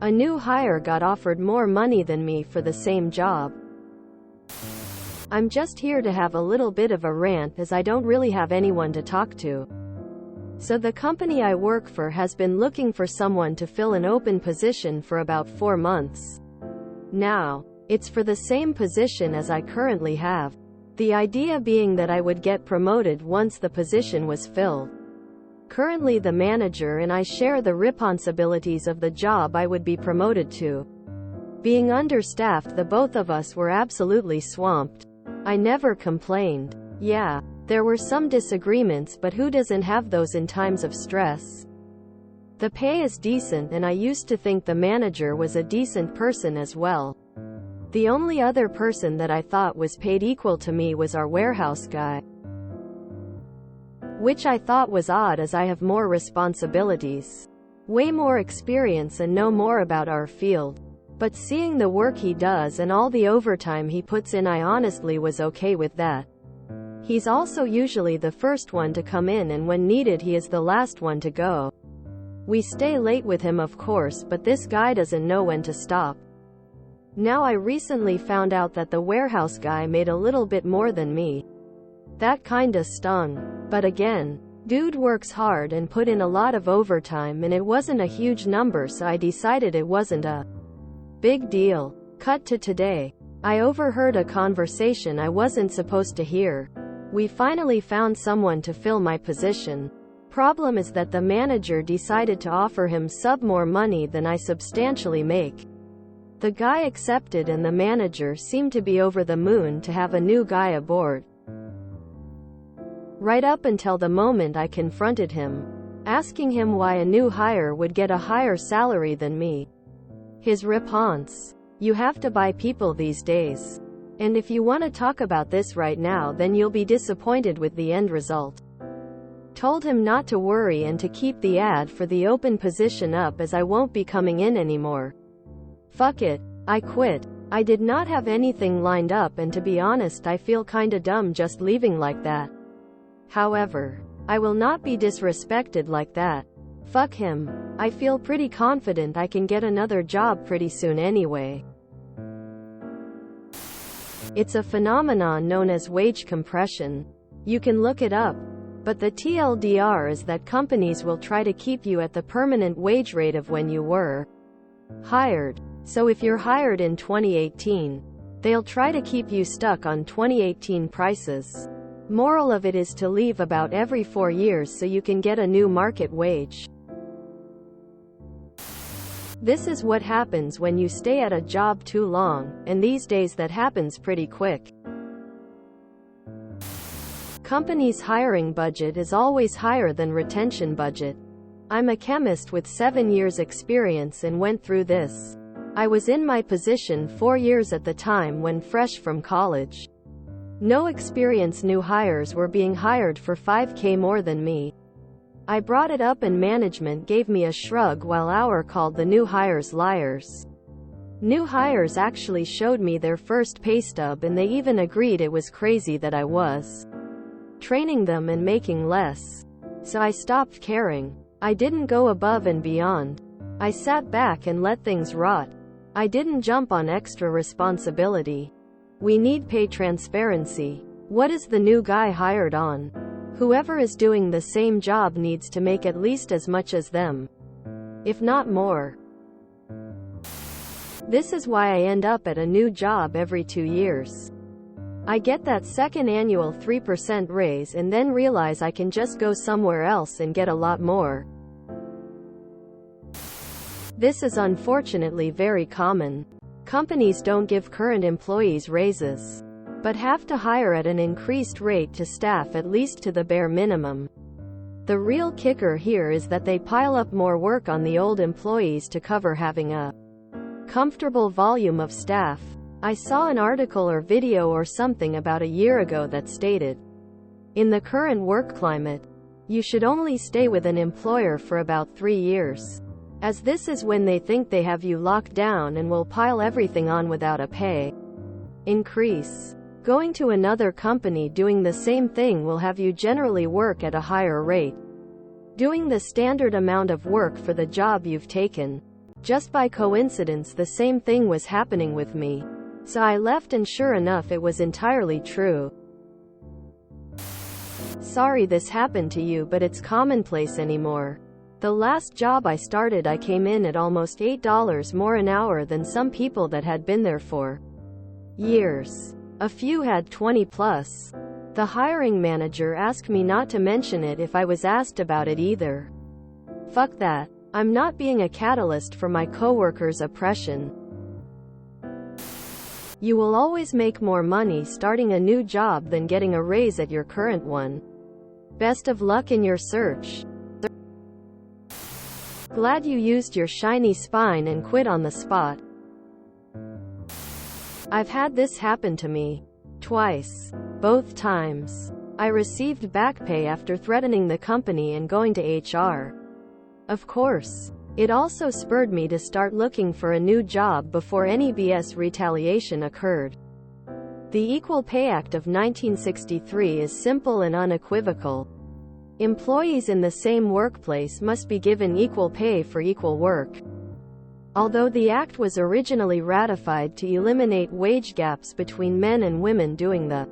A new hire got offered more money than me for the same job. I'm just here to have a little bit of a rant as I don't really have anyone to talk to. So the company I work for has been looking for someone to fill an open position for about 4 months. Now, it's for the same position as I currently have. The idea being that I would get promoted once the position was filled. Currently the manager and I share the responsibilities of the job I would be promoted to. Being understaffed, the both of us were absolutely swamped. I never complained. Yeah, there were some disagreements, but who doesn't have those in times of stress? The pay is decent, and I used to think the manager was a decent person as well. The only other person that I thought was paid equal to me was our warehouse guy. Which I thought was odd as I have more responsibilities, way more experience and know more about our field. But seeing the work he does and all the overtime he puts in, I honestly was okay with that. He's also usually the first one to come in, and when needed he is the last one to go. We stay late with him of course, but this guy doesn't know when to stop. Now I recently found out that the warehouse guy made a little bit more than me. That kinda stung. But again, dude works hard and put in a lot of overtime, and it wasn't a huge number, so I decided it wasn't a big deal. Cut to today. I overheard a conversation I wasn't supposed to hear. We finally found someone to fill my position. Problem is that the manager decided to offer him more money than I substantially make. The guy accepted, and the manager seemed to be over the moon to have a new guy aboard. Right up until the moment I confronted him, asking him why a new hire would get a higher salary than me. His response: "You have to buy people these days. And if you want to talk about this right now, then you'll be disappointed with the end result." Told him not to worry and to keep the ad for the open position up, as I won't be coming in anymore. Fuck it. I quit. I did not have anything lined up, and to be honest I feel kinda dumb just leaving like that. However, I will not be disrespected like that. Fuck him. I feel pretty confident I can get another job pretty soon anyway. It's a phenomenon known as wage compression. You can look it up. But the TLDR is that companies will try to keep you at the permanent wage rate of when you were hired. So if you're hired in 2018, they'll try to keep you stuck on 2018 prices. Moral of it is to leave about every 4 years so you can get a new market wage. This is what happens when you stay at a job too long, and these days that happens pretty quick. Companies' hiring budget is always higher than retention budget. I'm a chemist with 7 years experience and went through this. I was in my position 4 years at the time when fresh from college. No experienced new hires were being hired for 5K more than me. I brought it up and management gave me a shrug while our called the new hires liars. New hires actually showed me their first pay stub, and they even agreed it was crazy that I was training them and making less. So I stopped caring. I didn't go above and beyond. I sat back and let things rot. I didn't jump on extra responsibility. We need pay transparency. What is the new guy hired on? Whoever is doing the same job needs to make at least as much as them, if not more. This is why I end up at a new job every 2 years. I get that second annual 3% raise and then realize I can just go somewhere else and get a lot more. This is unfortunately very common. Companies don't give current employees raises, but have to hire at an increased rate to staff at least to the bare minimum. The real kicker here is that they pile up more work on the old employees to cover having a comfortable volume of staff. I saw an article or video or something about a year ago that stated, in the current work climate, you should only stay with an employer for about 3 years, as this is when they think they have you locked down and will pile everything on without a pay increase. Going to another company doing the same thing will have you generally work at a higher rate, doing the standard amount of work for the job you've taken. Just by coincidence, the same thing was happening with me. So I left, and sure enough, it was entirely true. Sorry this happened to you, but it's commonplace anymore. The last job I started, I came in at almost $8 more an hour than some people that had been there for years. A few had 20 plus. The hiring manager asked me not to mention it if I was asked about it either. Fuck that. I'm not being a catalyst for my coworkers' oppression. You will always make more money starting a new job than getting a raise at your current one. Best of luck in your search. Glad you used your shiny spine and quit on the spot. I've had this happen to me. Twice. Both times. I received back pay after threatening the company and going to HR. Of course. It also spurred me to start looking for a new job before any BS retaliation occurred. The Equal Pay Act of 1963 is simple and unequivocal. Employees in the same workplace must be given equal pay for equal work. Although the act was originally ratified to eliminate wage gaps between men and women doing the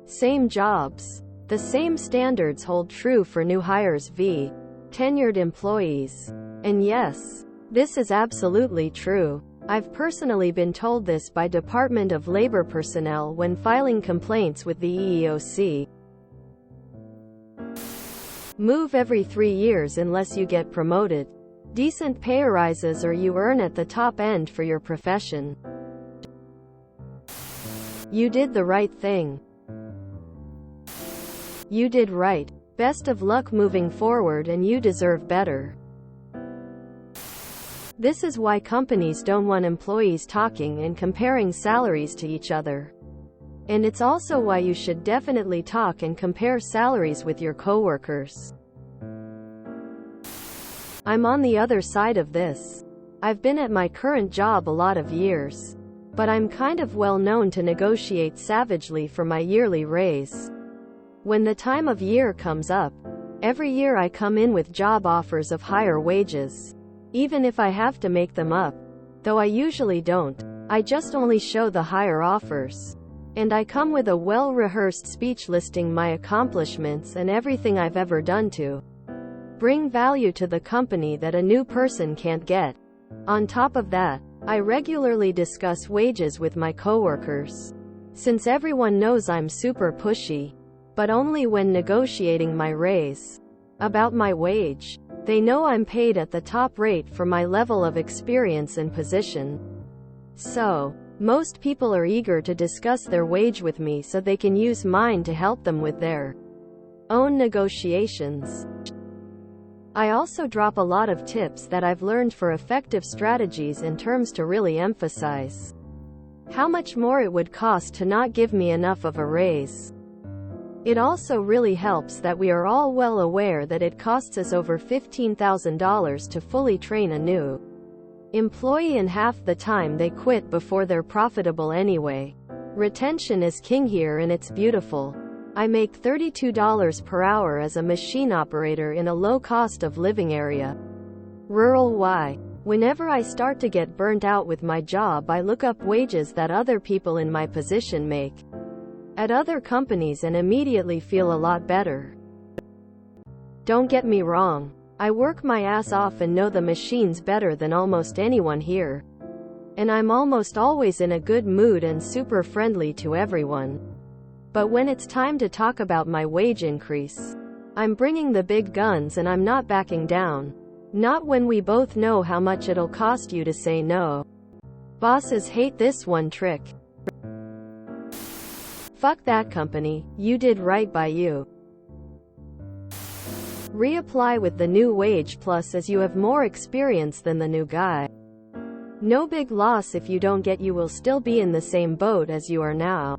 same jobs, the same standards hold true for new hires v. tenured employees. And yes, this is absolutely true. I've personally been told this by Department of Labor personnel when filing complaints with the EEOC. Move every 3 years unless you get promoted. Decent pay rises or you earn at the top end for your profession. You did the right thing. You did right. Best of luck moving forward, and you deserve better. This is why companies don't want employees talking and comparing salaries to each other. And it's also why you should definitely talk and compare salaries with your coworkers. I'm on the other side of this. I've been at my current job a lot of years. But I'm kind of well known to negotiate savagely for my yearly raise. When the time of year comes up, every year I come in with job offers of higher wages. Even if I have to make them up. Though I usually don't. I just only show the higher offers. And I come with a well-rehearsed speech listing my accomplishments and everything I've ever done to bring value to the company that a new person can't get. On top of that, I regularly discuss wages with my coworkers. Since everyone knows I'm super pushy. But only when negotiating my raise. About my wage. They know I'm paid at the top rate for my level of experience and position. So, most people are eager to discuss their wage with me so they can use mine to help them with their own negotiations. I also drop a lot of tips that I've learned for effective strategies in terms to really emphasize how much more it would cost to not give me enough of a raise. It also really helps that we are all well aware that it costs us over $15,000 to fully train a new employee, and half the time they quit before they're profitable anyway. Retention is king here, and it's beautiful. I make $32 per hour as a machine operator in a low cost of living area. Rural Y. Whenever I start to get burnt out with my job, I look up wages that other people in my position make at other companies and immediately feel a lot better. Don't get me wrong. I work my ass off and know the machines better than almost anyone here. And I'm almost always in a good mood and super friendly to everyone. But when it's time to talk about my wage increase, I'm bringing the big guns and I'm not backing down. Not when we both know how much it'll cost you to say no. Bosses hate this one trick. Fuck that company, you did right by you. Reapply with the new wage plus as you have more experience than the new guy. No big loss if you don't get, you will still be in the same boat as you are now.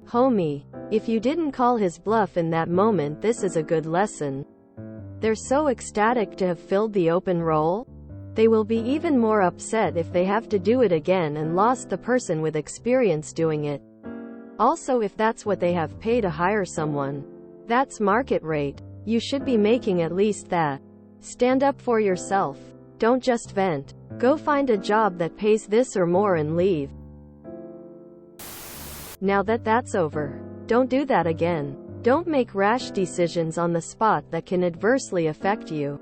Homie, if you didn't call his bluff in that moment, this is a good lesson. They're so ecstatic to have filled the open role. They will be even more upset if they have to do it again and lost the person with experience doing it. Also, if that's what they have paid to hire someone, that's market rate. You should be making at least that. Stand up for yourself. Don't just vent. Go find a job that pays this or more and leave. Now that that's over, don't do that again. Don't make rash decisions on the spot that can adversely affect you.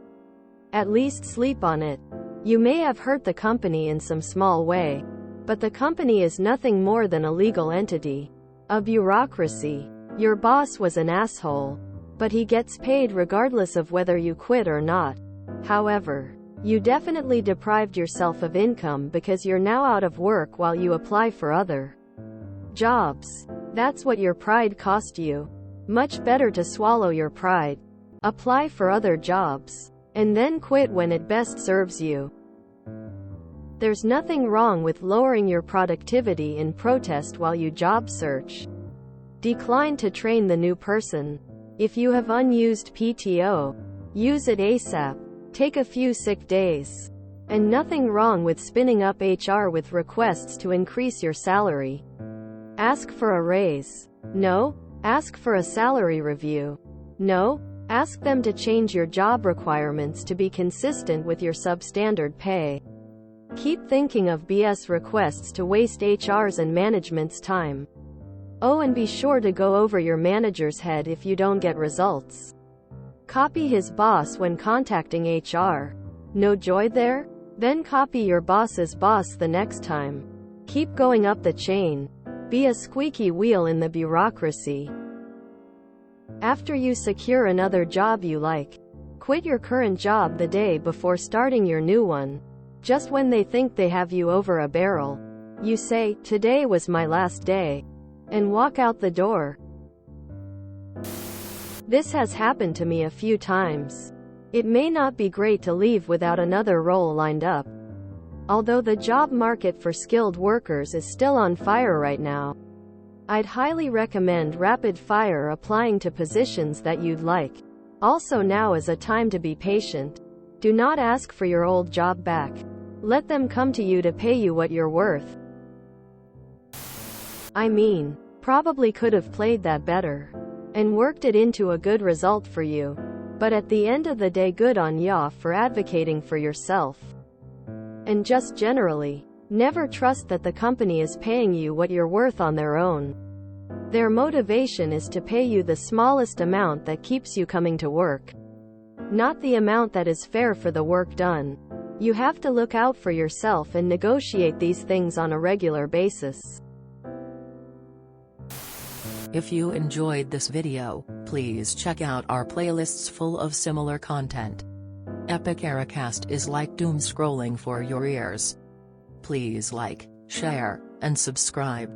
At least sleep on it. You may have hurt the company in some small way, but the company is nothing more than a legal entity. A bureaucracy. Your boss was an asshole, but he gets paid regardless of whether you quit or not. However, you definitely deprived yourself of income because you're now out of work while you apply for other jobs. That's what your pride cost you. Much better to swallow your pride, apply for other jobs, and then quit when it best serves you. There's nothing wrong with lowering your productivity in protest while you job search. Decline to train the new person. If you have unused PTO, use it ASAP. Take a few sick days. And nothing wrong with spinning up HR with requests to increase your salary. Ask for a raise. No? Ask for a salary review. No? Ask them to change your job requirements to be consistent with your substandard pay. Keep thinking of BS requests to waste HR's and management's time. Oh, and be sure to go over your manager's head if you don't get results. Copy his boss when contacting HR. No joy there? Then copy your boss's boss the next time. Keep going up the chain. Be a squeaky wheel in the bureaucracy. After you secure another job you like, quit your current job the day before starting your new one. Just when they think they have you over a barrel, you say, "Today was my last day," and walk out the door. This has happened to me a few times. It may not be great to leave without another role lined up. Although the job market for skilled workers is still on fire right now, I'd highly recommend rapid fire applying to positions that you'd like. Also, now is a time to be patient. Do not ask for your old job back. Let them come to you to pay you what you're worth. I mean, probably could have played that better and worked it into a good result for you. But at the end of the day, good on ya for advocating for yourself. And just generally, never trust that the company is paying you what you're worth on their own. Their motivation is to pay you the smallest amount that keeps you coming to work, not the amount that is fair for the work done. You have to look out for yourself and negotiate these things on a regular basis. If you enjoyed this video, please check out our playlists full of similar content. Epic Ericast is like doom scrolling for your ears. Please like, share, and subscribe.